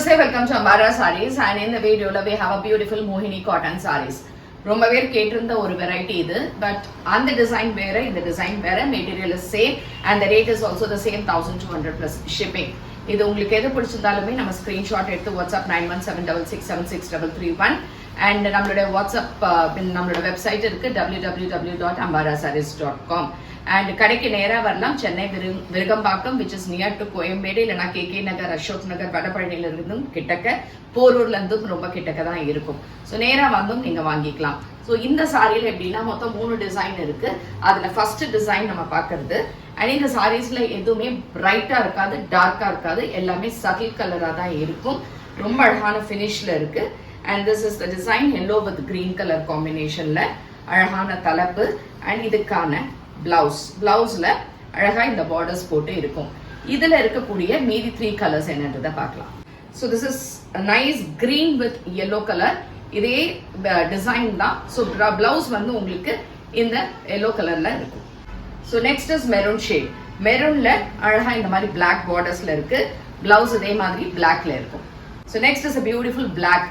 Namaste, welcome to Ambara Sarees, and in the video we have a beautiful Mohini cotton sarees. ரொம்ப பேர் கேட்டிருந்த ஒரு variety இது, but அந்த டிசைன் வேற, இந்த டிசைன் வேற, material is same and the rate is also the same 1200 plus shipping. இது உங்களுக்கு எது பிடிச்சிருந்தாலுமே நம்ம ஸ்கிரீன்ஷாட் எடுத்து வாட்ஸ்அப் 9176663331 அண்ட் நம்மளோட வாட்ஸ்அப் நம்மளோட வெப்சைட் இருக்கு www.ambarasarees.com அண்ட் கடைக்கு நேராக வரலாம். Chennai Virugambakkam which is near to Koyambedu, இல்லைனா கேகே நகர், அசோக் நகர், வடபழனியில இருந்தும் கிட்டக்க, போரூர்ல இருந்தும் ரொம்ப கிட்டக்க தான் இருக்கும். ஸோ நேராக வந்தும் நீங்க வாங்கிக்கலாம். ஸோ இந்த சாரியில எப்படின்னா மொத்தம் 3 டிசைன் இருக்கு. அதுல ஃபர்ஸ்ட் டிசைன் நம்ம பார்க்கறது. அண்ட் இந்த சாரீஸ்ல எதுவுமே பிரைட்டா இருக்காது, டார்க்கா இருக்காது, எல்லாமே சட்டில் கலரா தான் இருக்கும். ரொம்ப அழகான ஃபினிஷ்ல இருக்கு. And this is the design yellow with green colour காம்பினேஷன்ல அழகான தலைப்பு அண்ட் இதுக்கான பிளவுஸ்ல அழகா இந்த பார்டர்ஸ் போட்டு இருக்கும். இதுல இருக்கக்கூடிய மீதி 3 கலர்ஸ் என்னன்றதை பார்க்கலாம். So this is nice green with yellow colour. இதே டிசைன் தான். ஸோ பிளவுஸ் வந்து உங்களுக்கு இந்த yellow கலர்ல இருக்கும். So next is maroon shade. மெரூன்ல அழகா இந்த மாதிரி பிளாக் பார்டர்ஸ்ல இருக்கு. பிளவுஸ் இதே மாதிரி பிளாக்ல இருக்கும். So next is a beautiful black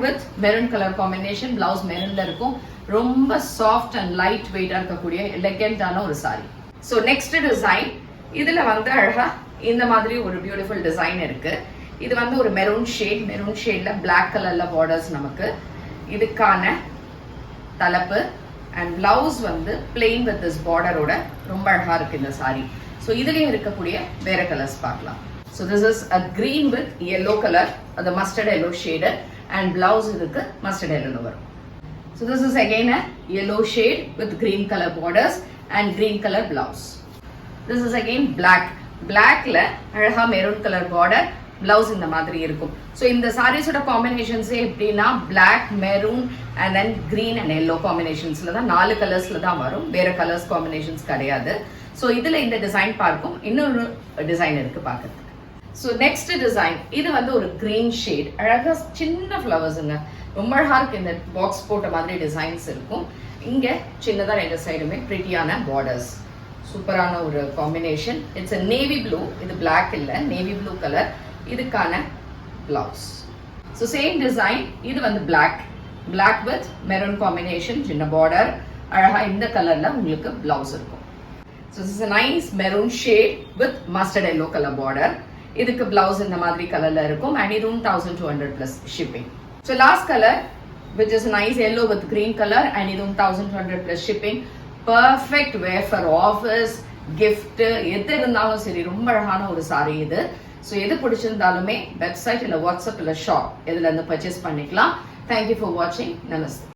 with maroon colour combination. Blouse மெரூன்ல இருக்கும். ரொம்ப சாஃப்ட் அண்ட் லைட் வெயிட்டா இருக்கக்கூடிய எலகென்டான ஒரு சாரி. ஸோ நெக்ஸ்ட் டிசைன், இதுல வந்து அழகா இந்த மாதிரி ஒரு பியூட்டிஃபுல் டிசைன் இருக்கு. இது வந்து ஒரு மெரூன் ஷேட்ல பிளாக் கலர்ல பார்டர்ஸ் நமக்கு. இதுக்கான தலைப்பு அண்ட் பிளவுஸ் வந்து பிளெயின் வித் திஸ் பார்டரோட ரொம்ப அழகா இருக்கு இந்த சாரி. ஸோ இதுலயும் இருக்கக்கூடிய வேற கலர்ஸ் பார்க்கலாம். So this is a green with yellow colour, அது mustard yellow shade and blouse இதுக்கு மஸ்டர்ட் yellow வரும். So this is again a yellow shade with green color borders and green color blouse. This is again blackல அழகா maroon color border, blouse இந்த மாதிரி இருக்கும். So இந்த சாரீஸோட combinations எப்படின்னா black, maroon and then green and yellow காம்பினேஷன்ஸ்ல தான் 4 கலர்ஸ்ல தான் வரும். வேற கலர்ஸ் காம்பினேஷன்ஸ் கிடையாது. So இதுல இந்த டிசைன் பார்க்கும். இன்னொரு டிசைன் இருக்கு பார்க்கிறதுக்கு. ஸோ நெக்ஸ்ட் டிசைன், இது வந்து ஒரு கிரீன் ஷேட், அழகா சின்ன ஃப்ளவர்ஸுங்க, ரொம்ப அழகா இருக்கு. இந்த பாக்ஸ் போட்ட மாதிரி டிசைன்ஸ் இருக்கும். இங்க சின்னதா 2 சைடுமே பிரிட்டியான பார்டர்ஸ், சூப்பரான ஒரு combination. It's a navy blue, இது பிளாக் இல்ல, நேவி ப்ளூ கலர். இதுக்கான பிளவுஸ். ஸோ சேம் டிசைன், இது வந்து பிளாக் வித் மெரூன் காம்பினேஷன், சின்ன பார்டர், அழகா இந்த கலர்ல உங்களுக்கு பிளவுஸ் இருக்கும். So this is a nice maroon shade with mustard yellow color border. இதுக்கு பிளவுஸ் இந்த மாதிரி கலர்ல இருக்கும் and இதுவும் 1200 plus shipping. So last color which is nice yellow with green color and இதுவும் 1200 plus shipping. Perfect wear for office, gift, எது இருந்தாலும் சரி ரொம்ப அழகான ஒரு சாரி இது. ஸோ எது பிடிச்சிருந்தாலுமே வெப்சைட் இல்ல வாட்ஸ்அப் இல்ல ஷாப் இதுல இருந்து பர்ச்சேஸ் பண்ணிக்கலாம். Thank you for watching. Namaste.